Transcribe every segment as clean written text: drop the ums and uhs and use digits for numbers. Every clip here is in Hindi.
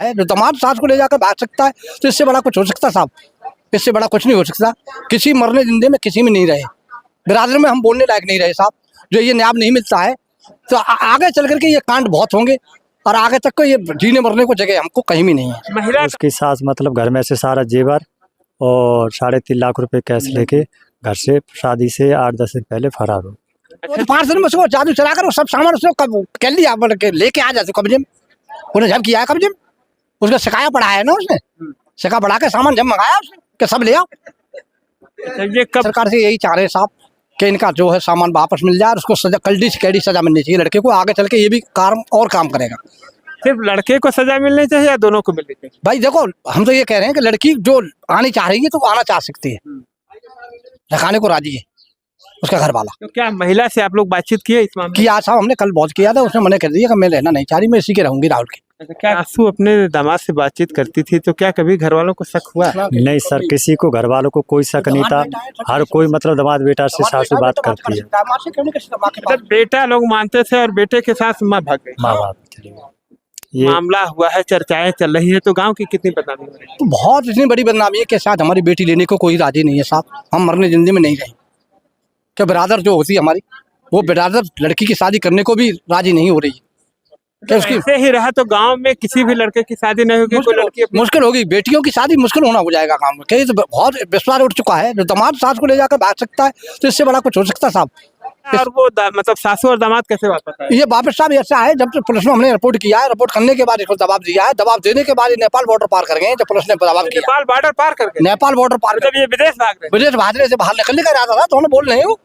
है जो दामाद सास को ले जाकर भाग सकता है तो इससे बड़ा कुछ हो सकता है साहब? इससे बड़ा कुछ नहीं हो सकता। किसी मरने जिंदे में किसी में नहीं रहे, बिरादर में हम बोलने लायक नहीं रहे साहब। जो ये न्याय नहीं मिलता है तो आगे चल करके ये कांड बहुत होंगे और आगे तक को ये जीने मरने को जगह हमको कहीं भी नहीं है। महिला उसकी सास मतलब घर में से सारा जेवर और 3.5 लाख रुपए कैश लेके घर से शादी से 8-10 दिन पहले फरार हो। तो 5 दिन में उसको जादू चला कर वो सब सामान उसने कर लिया, के लेके आ जाते कब्जे में। उन्हें जब किया है कब्जे में, उसका शिकाया पड़ा है ना, उसने शिका बढ़ा के सामान जब मंगाया उसने कि सब ले आओ। ये कब सरकार से यही चाह रहे साहब कि इनका जो है सामान वापस मिल जाए और उसको सजा कड़ी से कैडी सजा मिलनी चाहिए लड़के को। आगे चल के ये भी काम करेगा। सिर्फ लड़के को सजा मिलनी चाहिए या दोनों को मिलनी चाहिए? भाई देखो, हम तो ये कह रहे हैं कि लड़की जो आनी चाह रही है तो वो आना चाह सकती है, रखाने को राजी है उसका घर वाला। तो क्या महिला से आप लोग बातचीत किए इस मामले किया साहब, हमने कल बहुत किया था, उसने मना कर दिया कि मैं रहना नहीं चाह रही, मैं इसी के रहूंगी राहुल के। अच्छा, क्या सासू अपने दामाद से बातचीत करती थी तो क्या कभी घर वालों को शक हुआ? नहीं सर, किसी को घर वालों को कोई शक नहीं था। हर कोई मतलब दामाद बेटा से सासू बात करती है। मतलब बेटा लोग मानते थे और बेटे के साथ माँ भाग गई। माँ बाप चली गई। ये मामला हुआ है, चर्चाएं चल रही है, तो गांव की कितनी बदनामी हो रही है? तो बहुत इतनी बड़ी बदनामी है कि साथ हमारी बेटी लेने को कोई राजी नहीं है साहब। हम मरने जिंदगी में नहीं रहे। क्या बिरादर जो होती है हमारी, वो बिरादर लड़की की शादी करने को भी राजी नहीं हो रही है। क्या उसकी ऐसे ही रहा तो गांव में किसी भी लड़के की शादी नहीं होगी, कोई लड़की अपनी- मुश्किल होगी, बेटियों की शादी मुश्किल होना हो जाएगा काम में। कहीं तो बहुत विश्वास उठ चुका है। जो दामाद सास को ले जाकर भाग सकता है तो इससे बड़ा कुछ हो सकता है साहब? और वो मतलब सासू और दामाद कैसे वापस आए? ये वापस साहब ऐसा है, जब से पुलिस में हमने रिपोर्ट किया है, रिपोर्ट करने के बाद इसको दबाव दिया है, दबाव देने के बाद ये नेपाल बॉर्डर पार कर गए। जब पुलिस ने दबाव किया, नेपाल बॉर्डर पार करके नेपाल बॉर्डर पार जब ये विदेश भाग रहे विदेश भागने से बाहर निकलने का इरादा था तो उन्हें बोल रहे हो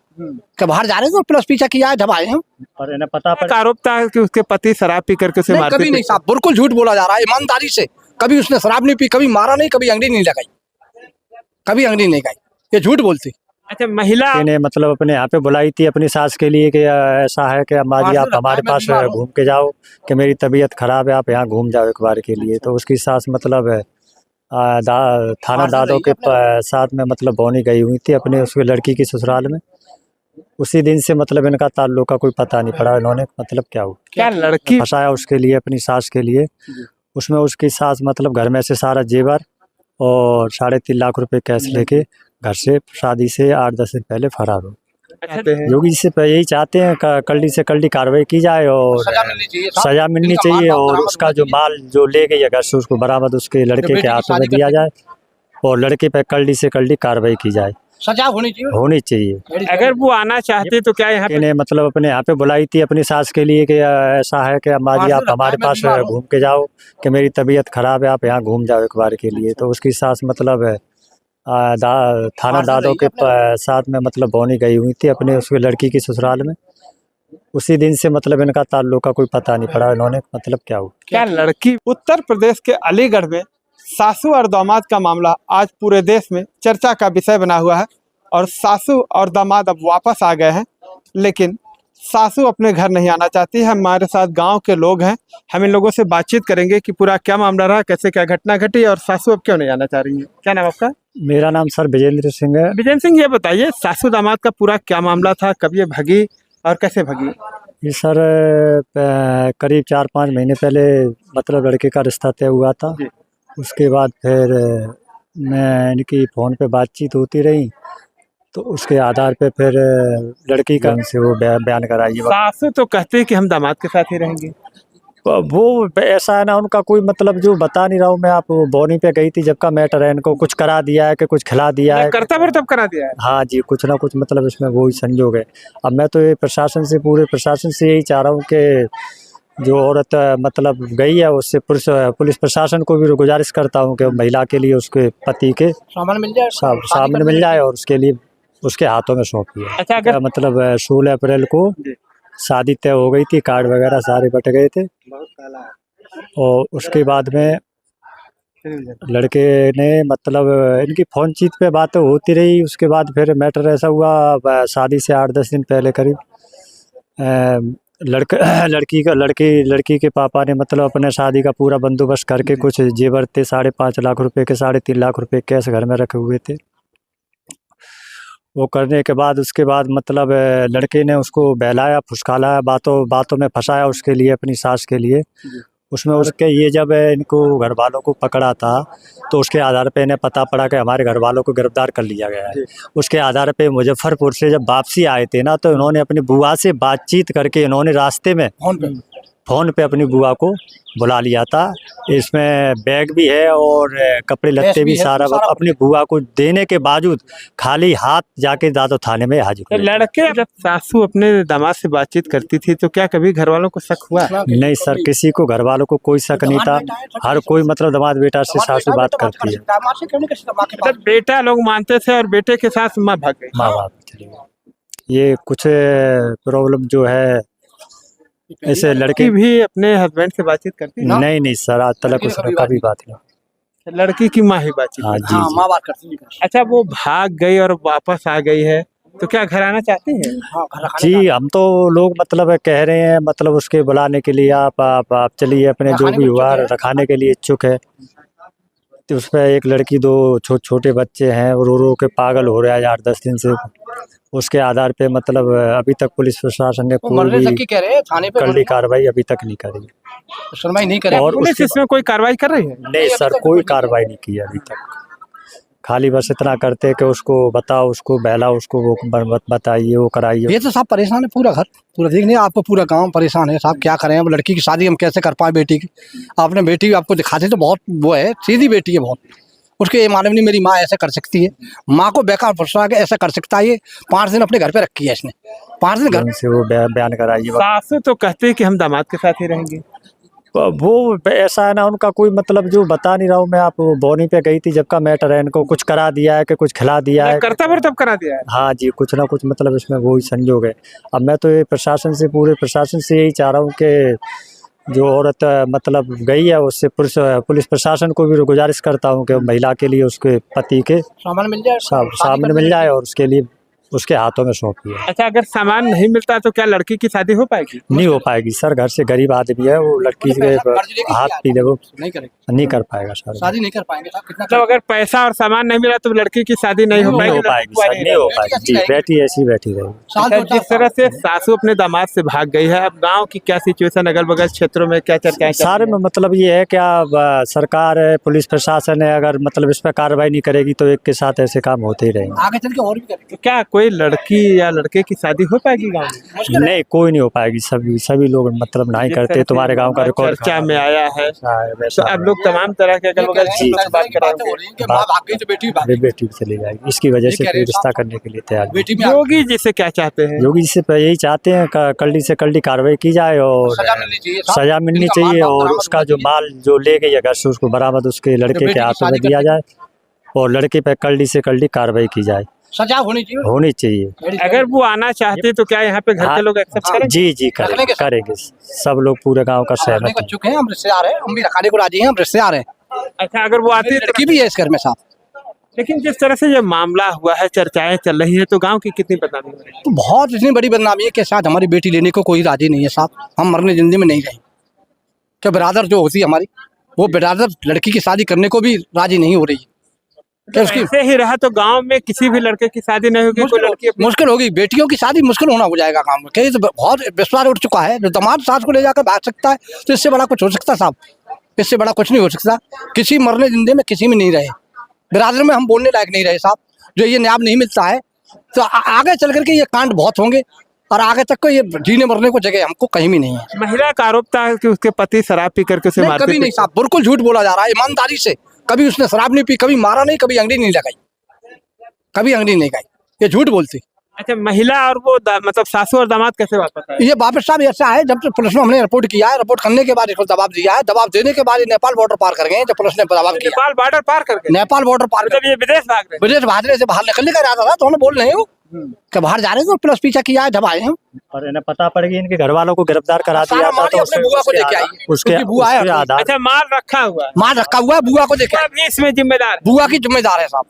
कि बाहर जा रहे थे, पुलिस पीछा किया है, जब आए हैं। और इन्हें पता एक आरोप था कि उसके पति शराब पी करके उसे नहीं, मारते कभी नहीं साहब, बिल्कुल झूठ बोला जा रहा है ईमानदारी से। कभी उसने शराब नहीं पी, कभी मारा नहीं, कभी अंगड़ी नहीं लगाई, कभी अंगड़ी नहीं लगाई, ये झूठ बोलती। अच्छा, महिला ने मतलब अपने यहाँ पे बुलाई थी अपनी सास के लिए कि ऐसा है कि अम्मा जी आप हमारे पास घूम के जाओ, कि मेरी तबीयत खराब है, आप यहाँ घूम जाओ एक बार के लिए। तो उसकी सास मतलब थाना दादों के साथ में मतलब बौनी गई हुई थी अपने उसके लड़की की ससुराल में। उसी दिन से मतलब इनका ताल्लुक का कोई पता नहीं पड़ा। इन्होंने मतलब क्या हुआ, क्या लड़की फंसाया उसके लिए अपनी सास के लिए। उसमें उसकी सास मतलब घर में से सारा जेवर और 3.5 लाख रुपए कैश लेके घर से शादी से 8-10 दिन पहले फरार हो। योगी जी से यही चाहते हैं कड़ी से कड़ी कार्रवाई की जाए और सजा मिलनी चाहिए और उसका जो माल जो ले गई है घर से उसको बरामद उसके लड़के के हाथों में दिया जाए और लड़के पे कड़ी से कड़ी कार्रवाई की जाए, सजा होनी चाहिए। अगर वो आना चाहते तो क्या यहाँ पे इन्हें मतलब अपने यहाँ पे बुलाई थी अपनी सास के लिए कि ऐसा है कि अम्मा जी आप हमारे पास घूम के जाओ, कि मेरी तबीयत खराब है, आप यहाँ घूम जाओ एक बार के लिए। तो उसकी सास मतलब थाना दादों के साथ में मतलब बौनी गई हुई थी अपने उसके लड़की की ससुराल में। उसी दिन से मतलब इनका ताल्लुक का कोई पता नहीं पड़ा। इन्होंने मतलब क्या हुआ, क्या लड़की उत्तर प्रदेश के अलीगढ़ में सासू और दामाद का मामला आज पूरे देश में चर्चा का विषय बना हुआ है और सासू और दामाद अब वापस आ गए हैं, लेकिन सासू अपने घर नहीं आना चाहती है। हमारे साथ गांव के लोग हैं, हम इन लोगों से बातचीत करेंगे कि पूरा क्या मामला रहा, कैसे क्या घटना घटी और सासू अब क्यों नहीं आना चाह रही है। क्या नाम आपका? मेरा नाम सर विजेंद्र सिंह है। विजेंद्र सिंह, ये बताइए सासू दामाद का पूरा क्या मामला था, कब ये भगी और कैसे भगी? ये सर करीब 4-5 महीने पहले मतलब लड़के का रिश्ता तय हुआ था। उसके बाद फिर मैं इनकी फ़ोन पे बातचीत होती रही तो उसके आधार पे फिर लड़की का हमसे वो बयान कराई। सासू तो कहते हैं कि हम दामाद के साथ ही रहेंगे। वो ऐसा है ना, उनका कोई मतलब जो बता नहीं रहा हूँ मैं। आप बौनी पे गई थी जब का मैटर है, इनको कुछ करा दिया है कि कुछ खिला दिया है, करता तब करा दिया है। हाँ जी, कुछ ना कुछ मतलब इसमें वो ही संजोग है। अब मैं तो ये पूरे प्रशासन से यही चाह रहा हूँ कि जो औरत मतलब गई है उससे पुलिस प्रशासन को भी गुजारिश करता हूँ कि महिला के लिए उसके पति के सामान मिल जाए और उसके लिए उसके हाथों में सौंप दिया। अच्छा, अगर मतलब 16 अप्रैल को शादी तय हो गई थी, कार्ड वगैरह सारे बट गए थे और उसके बाद में लड़के ने मतलब इनकी फ़ोन चीत पे बातें होती रही। उसके बाद फिर मैटर ऐसा हुआ, शादी से 8-10 दिन पहले करीब लड़की के पापा ने मतलब अपने शादी का पूरा बंदोबस्त करके कुछ जेवर थे 5.5 लाख रुपए के, 3.5 लाख रुपए कैश घर में रखे हुए थे। वो करने के बाद उसके बाद मतलब लड़के ने उसको बहलाया फुसकालाया, बातों में फंसाया उसके लिए, अपनी सास के लिए। उसमें उसके ये जब इनको घर वालों को पकड़ा था तो उसके आधार पे इन्हें पता पड़ा कि हमारे घर वालों को गिरफ्तार कर लिया गया है। उसके आधार पे मुजफ्फरपुर से जब वापसी आए थे ना, तो इन्होंने अपनी बुआ से बातचीत करके इन्होंने रास्ते में फ़ोन पे अपनी बुआ को बुला लिया था। इसमें बैग भी है और कपड़े लत्ते भी सारा अपनी बुआ को देने के बावजूद खाली हाथ जाके दादो थाने में हाजिर तो हुए। लड़के जब सासू अपने दामाद से बातचीत करती थी तो क्या कभी घर वालों को शक हुआ? नहीं सर, किसी को घर वालों को कोई शक नहीं था। हर कोई मतलब दामाद बेटा से सासू बात करती है। मतलब बेटा लोग मानते थे और बेटे के साथ माँ भाग गई। माँ बाप चली गई। ये कुछ प्रॉब्लम जो है ऐसे लड़के भी अपने हस्बैंड से बातचीत करती है? नहीं नहीं सर, आज तक उसने कभी बात नहीं। लड़की की माँ ही बातचीत हाँ करती जी है। जी। माँ बात करती है। अच्छा, वो भाग गई और वापस आ गई है तो क्या घर आना चाहती है? जी, हम तो लोग मतलब कह रहे हैं, मतलब उसके बुलाने के लिए आप चलिए, अपने जो भी हुआ रखाने के लिए इच्छुक है। तो उस पर एक लड़की, दो छोटे बच्चे हैं, रो रो के पागल हो रहा है 8-10 दिन से। उसके आधार पे मतलब अभी तक पुलिस प्रशासन ने कोई भी कड़ी कार्रवाई अभी तक नहीं करी, सुनवाई नहीं करे। और पुलिस इसमें कोई कार्रवाई कर रही है? नहीं सर, कोई कार्रवाई नहीं की अभी तक। खाली बस इतना करते कि उसको बताओ, उसको बहलाओ, उसको वो बताइए, वो कराइए। ये तो साहब परेशान है, पूरा घर पूरा देखने आपको, पूरा गांव परेशान है साहब। क्या करें अब, लड़की की शादी हम कैसे कर पाए बेटी की? आपने बेटी आपको दिखाते तो बहुत वो है, सीधी बेटी है बहुत। उसके ये मालूम नहीं मेरी माँ ऐसे कर सकती है, माँ को बेकार फंसा के ऐसा कर सकता है। ये 5 दिन अपने घर पे रखी है इसने, 5 दिन घर से वो बयान कराइए। सासू तो कहते हैं कि हम दामाद के साथ ही रहेंगे। वो ऐसा है ना, उनका कोई मतलब जो बता नहीं रहा हूँ मैं। आप बोनी पे गई थी जब का मैटर है, इनको कुछ करा दिया है कि कुछ खिला दिया है, करता तब करा दिया है। हाँ जी, कुछ ना कुछ मतलब इसमें वही संजोग है। अब मैं तो ये प्रशासन से, पूरे प्रशासन से यही चाह रहा हूँ कि जो औरत मतलब गई है उससे पुलिस प्रशासन को भी गुजारिश करता हूँ कि महिला के लिए उसके पति के सामान मिल जाए, सामने मिल जाए और उसके लिए उसके हाथों में सौंपी है। अच्छा, अगर सामान नहीं मिलता तो क्या लड़की की शादी हो पाएगी? नहीं हो पाएगी सर, घर से गरीब आदमी है वो, लड़की के हाथ पीले वो नहीं कर पाएगा सर, शादी नहीं कर पाएंगे साहब। कितना मतलब अगर पैसा और सामान नहीं मिला तो लड़की की शादी नहीं हो नहीं हो पाएगी सर, नहीं हो पाएगी जी। बेटी ऐसी बैठी रहेगी। अच्छा, जिस तरह से सासू अपने दामाद से भाग गई है, अब गांव की क्या सिचुएशन, अगल बगल क्षेत्रों में क्या चर्चाएं? सारे में मतलब ये है क्या, सरकार है, पुलिस प्रशासन है, अगर मतलब इस पर कार्रवाई नहीं करेगी तो एक के साथ ऐसे काम होते ही रहेंगे। आगे चल के और भी करेंगे। क्या कोई लड़की या लड़के की शादी हो पाएगी गांव में? नहीं, कोई नहीं हो पाएगी। सभी लोग मतलब नहीं करते। तुम्हारे गांव का रिकॉर्ड चर्चा में आया है, तो अब लोग तमाम तरह के अगल बगल जी बात कर रहे हैं। बेटी चली जाएगी, इसकी वजह से कोई रिश्ता करने के लिए तैयार। योगी जी से क्या चाहते हैं? योगी जी से यही चाहते हैं कड़ी से कड़ी कार्रवाई की जाए और सजा मिलनी चाहिए, और उसका जो माल जो ले गई है घर से उसको बरामद उसके लड़के के हाथों में दिया जाए, और लड़के पे कड़ी से कड़ी कार्रवाई की जाए, सजा होनी चाहिए। अगर वो आना चाहते तो क्या यहाँ पे घर के लोग एक्सेप्ट करेंगे? जी जी करेंगे सब लोग, पूरे गांव का सहमत है। चुके हैं हम, रिश्तेदार हैं, हम भी रखाने को राजी हैं, हम रिश्तेदार हैं। अच्छा, अगर वो आती है तो लड़की भी है इस घर में साहब। लेकिन जिस तरह से ये मामला हुआ है, चर्चाएं चल रही है, तो गांव की कितनी बदनामी हो रही है? तो बहुत इतनी बड़ी बदनामी है कि साथ हमारी बेटी लेने को कोई राजी नहीं है साहब। हम मरने जिंदगी में नहीं रहे। क्या बिरादर जो होती है हमारी, वो बिरादर लड़की की शादी करने को भी राजी नहीं हो रही है। ऐसे ही रहा तो गांव में किसी भी लड़के की शादी नहीं होगी, कोई लड़की मुश्किल होगी। बेटियों की शादी मुश्किल होना हो जाएगा गांव में। कहीं तो बहुत विश्वास उठ चुका है, जो दामाद सास को ले जाकर भाग सकता है तो इससे बड़ा कुछ हो सकता है साहब, इससे बड़ा कुछ नहीं हो सकता। किसी मरने जिंदगी में किसी में नहीं रहे, बिरादर में हम बोलने लायक नहीं रहे साहब। जो ये न्याय नहीं मिलता है तो आगे चल करके ये कांड बहुत होंगे, और आगे तक को ये जीने मरने को जगह हमको कहीं भी नहीं है। महिला का आरोप था कि उसके पति शराब पी करके उसे मारते थे। कभी नहीं साहब, बिल्कुल झूठ बोला जा रहा है ईमानदारी से। कभी उसने शराब नहीं पी, कभी मारा नहीं, कभी अंगड़ी नहीं लगाई, कभी अंगड़ी नहीं लगाई, ये झूठ बोलती। अच्छा, महिला और वो मतलब सासू और दामाद कैसे वापस आए? ये वापस साहब ऐसा है, जब पुलिस में हमने रिपोर्ट किया है, रिपोर्ट करने के बाद इसको दबाव दिया है, दबाव देने के बाद नेपाल बॉर्डर पार कर गए। जब पुलिस ने दबाव किया, नेपाल बॉर्डर पार करके, नेपाल बॉर्डर पार मतलब ये विदेश भाग रहे, विदेश भागने से बाहर निकलने का इरादा था, तो उन्हें बोल रहे हो कि बाहर जा रहे हैं, तो पुलिस पीछा किया है, जब आए हैं और इन्हें पता पड़ गया इनके घर वालों को गिरफ्तार करा दिया था, तो अपने बुआ को लेके आई, उसके बुआ है। अच्छा, माल रखा हुआ, माल रखा हुआ है, बुआ को लेके भी इसमें जिम्मेदार, बुआ की जिम्मेदार है साहब।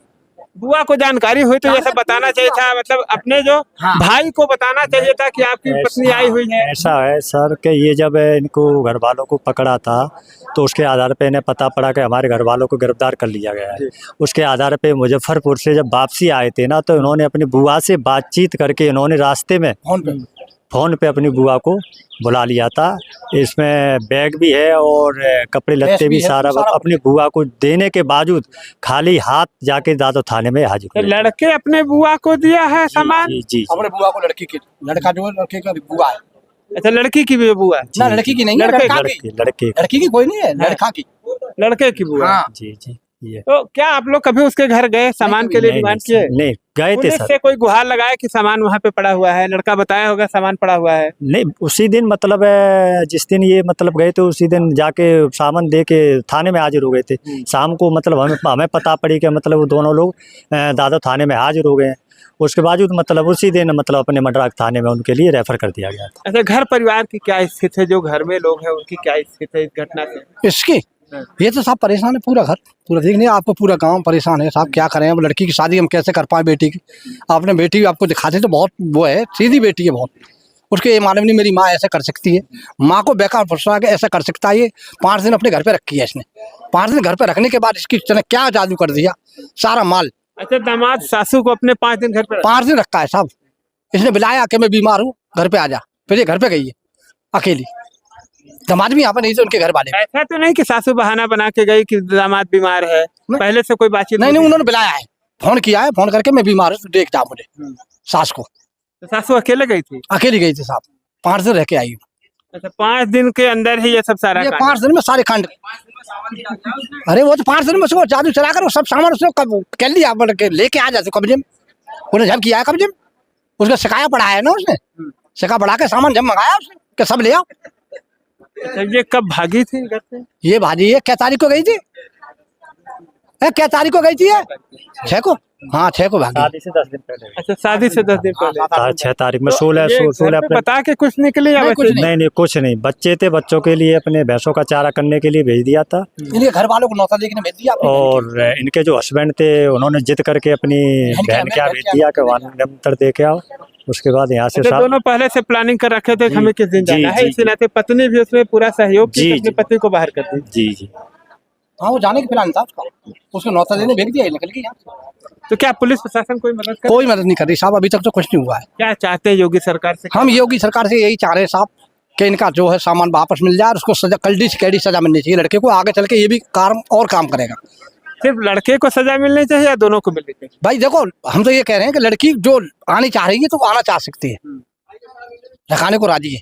बुआ को जानकारी हुई तो जैसा बताना चाहिए था, मतलब अपने जो भाई को बताना चाहिए था कि आपकी पत्नी आई हुई है। ऐसा है सर कि ये जब इनको घर वालों को पकड़ा था तो उसके आधार पे इन्हें पता पड़ा कि हमारे घर वालों को गिरफ्तार कर लिया गया है। उसके आधार पे मुजफ्फरपुर से जब वापसी आए थे ना, तो इन्होंने अपनी बुआ से बातचीत करके इन्होंने रास्ते में फ़ोन पे अपनी बुआ को बुला लिया था। इसमें बैग भी है और कपड़े लत्ते भी है, सारा सारा अपनी बुआ को देने के बावजूद खाली हाथ जाके दादो थाने में हाजिर तो हुए। लड़के अपने बुआ को दिया है सामान। जी जी जी। अपने बुआ को लड़की की, लड़का जो है लड़के का बुआ है अच्छा, लड़की की भी बुआ है? ना, लड़की की नहीं है, लड़के- लड़का की। लड़के लड़की की कोई नहीं है, लड़का की। लड़के की बुआ है। हाँ जी जी ये तो क्या आप लोग कभी उसके घर गए, सामान के लिए डिमांड किए? नहीं गए थे पुलिस सर। से कोई गुहार लगाया कि सामान वहाँ पे पड़ा हुआ है? लड़का बताया होगा सामान पड़ा हुआ है। नहीं उसी दिन मतलब जिस दिन ये मतलब गए थे उसी दिन जाके सामान दे के थाने में हाजिर हो गए थे। शाम को मतलब हमें पता पड़ी कि मतलब वो दोनों लोग दादो थाने में हाजिर हो गए हैं। उसके बावजूद मतलब उसी दिन मतलब अपने मडराक थाने में उनके लिए रेफर कर दिया गया था। अच्छा, घर परिवार की क्या स्थिति है? जो घर में लोग हैं उनकी क्या स्थिति है इस घटना से? इसकी ये तो सब परेशान है, पूरा घर पूरा ठीक नहीं, आपको पूरा गांव परेशान है साहब। क्या करें अब, लड़की की शादी हम कैसे कर पाए बेटी की। आपने बेटी आपको दिखाते तो बहुत वो है, सीधी बेटी है बहुत, उसके ये मालूम नहीं मेरी माँ ऐसे कर सकती है। माँ को बेकार फंसा के ऐसा कर सकता है। ये 5 दिन अपने घर पे रखी है इसने, 5 दिन घर पे रखने के बाद इसकी इसने क्या जादू कर दिया, सारा माल। अच्छा, दामाद सासू को अपने 5 दिन घर पर 5 दिन रखा है साहब। इसने बुलाया कि मैं बीमार हूँ, घर पे आ जा, फिर ये घर पे गई है अकेली। दामाद भी यहाँ पे नहीं थे, उनके घर वाले। ऐसा तो नहीं कि सासू बहाना बना के गई कि दामाद बीमार है? पहले से कोई बातचीत नहीं नहीं, उन्होंने बुलाया है, फोन किया है, फोन करके मैं बीमार हूँ देख जा मुझे। सास को तो सासू अकेले गई थी? अकेली गई थी साहब, 5 दिन रह के आई हूँ। अच्छा, 5 दिन के अंदर ही ये सब सारा ये कांड? 5 दिन में सारे कांड। अरे वो तो 5 दिन में उसको जादू चला कर वो सब सामान उसने कर लिया, लेके आ जाते कब्जे में। उन्हें जब किया है कब्जे में, उसका शिकाया पड़ा है ना, उसने शिका पड़ा के सामान जब मंगाया उसने कि सब ले आओ। अच्छा, ये कब भागी थी घर से? ये भाजी ये क्या तारीख को गई थी? क्या तारीख को गई थी ये? 6 को? हाँ 6 को भागी। शादी से 10 दिन पहले। अच्छा, शादी से 10 दिन पहले। 6 तारीख में तो 16 ये घर 16 पे अप्रैल। बता के कुछ निकली या नहीं, वैसे? कुछ नहीं। नहीं कुछ नहीं, बच्चे थे, बच्चों के लिए अपने भैंसों का चारा करने के लिए भेज दिया था। इनके घर वालों को नौता देखने भेज दिया अपनी और इनके जो हस्बैंड थे उन्होंने जिद करके अपनी बहन के यहाँ भेज दिया कि वहाँ निमंत्रण दे के आओ। उसके बाद यहाँ से अच्छा, दोनों पहले से प्लानिंग कर रखे थे कि हमें किस दिन जी, जाना है, जी, इसी नाते पत्नी भी उसमें पूरा सहयोग जी, की अपने जी। पति को बाहर कर दी। जी जी। हाँ वो जाने के प्लान था उसका, उसको नौता देने भेज दिया, निकल गई यहाँ से। तो क्या पुलिस प्रशासन कोई मदद कर? कोई मदद नहीं कर रही साहब, अभी तक तो कुछ नहीं हुआ है। क्या चाहते हैं योगी सरकार से? हम योगी सरकार से यही चाह रहे हैं साहब कि इनका जो है सामान वापस मिल जाए और उसको सजा, कड़ी से कड़ी सजा मिलनी चाहिए लड़के को। आगे चल के ये भी काम करेगा। सिर्फ लड़के को सजा मिलनी चाहिए या दोनों को मिलनी चाहिए? भाई देखो हम तो ये कह रहे हैं कि लड़की जो आनी चाह रही है तो वो आना चाह सकती है, रखाने को राजी है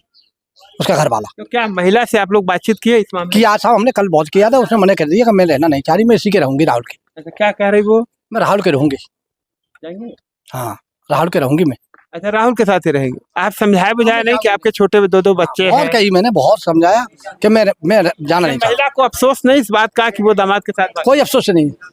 उसका घर वाला। तो क्या महिला से आप लोग बातचीत किए इस मामले में? किया साहब, हमने कल बहुत किया था, उसने मना कर दिया कि मैं रहना नहीं चाह रही, मैं इसी के रहूंगी, राहुल के। अच्छा, क्या कह रही वो? मैं राहुल के रहूंगी। जाएंगे? हाँ राहुल के रहूंगी मैं। अच्छा, राहुल के साथ ही रहेंगे। आप समझाया बुझाया नहीं कि आपके छोटे 2 बच्चे और हैं? कहीं मैंने बहुत समझाया कि मैं जाना नहीं चाहता। महिला को अफसोस नहीं इस बात का कि वो दामाद के साथ कोई अफसोस नहीं है।